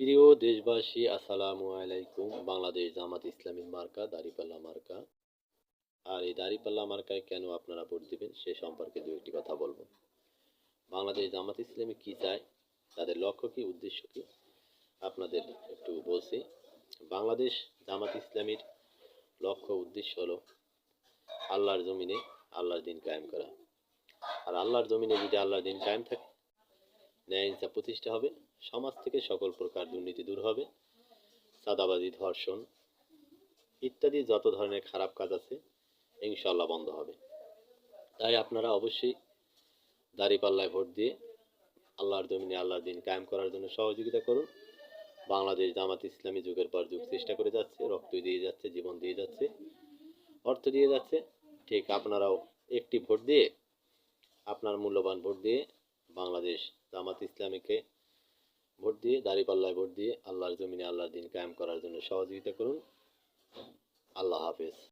প্রিয় দেশবাসী, আসসালামু আলাইকুম। বাংলাদেশ জামাত ইসলামীর মার্কা দাঁড়িপাল্লা মার্কা। আর এই দাঁড়িপাল্লা মার্কায় কেন আপনারা ভোট দিবেন সে সম্পর্কে দু একটি কথা বলবো। বাংলাদেশ জামাত ইসলামী কি চায়, তাদের লক্ষ্য কি, উদ্দেশ্য কি, আপনাদের একটু বলছি। বাংলাদেশ জামাত ইসলামীর লক্ষ্য উদ্দেশ্য হলো আল্লাহর জমিনে আল্লাহর দিন কায়েম করা। আর আল্লাহর জমিনে যদি আল্লাহর দিন কায়েম থাকে, ন্যায় ইনসাফ প্রতিষ্ঠা হবে, সমাজ থেকে সকল প্রকার দুর্নীতি দূর হবে, চাঁদাবাজি, ধর্ষণ ইত্যাদি যত ধরনের খারাপ কাজ আছে ইনশাল্লাহ বন্ধ হবে। তাই আপনারা অবশ্যই দাঁড়িপাল্লায় ভোট দিয়ে আল্লাহর জমিনে আল্লাহর দিন কায়েম করার জন্য সহযোগিতা করুন। বাংলাদেশ জামাত ইসলামী যুগের পর যুগ চেষ্টা করে যাচ্ছে, রক্ত দিয়ে যাচ্ছে, জীবন দিয়ে যাচ্ছে, অর্থ দিয়ে যাচ্ছে। ঠিক আপনারাও একটি ভোট দিয়ে, আপনার মূল্যবান ভোট দিয়ে বাংলাদেশ জামাত ইসলামীকে ভোট দিয়ে, দাঁড়িপাল্লায় ভোট দিয়ে আল্লাহর জমিনে আল্লাহর দিন কায়েম করার জন্য সহযোগিতা করুন। আল্লাহ হাফেজ।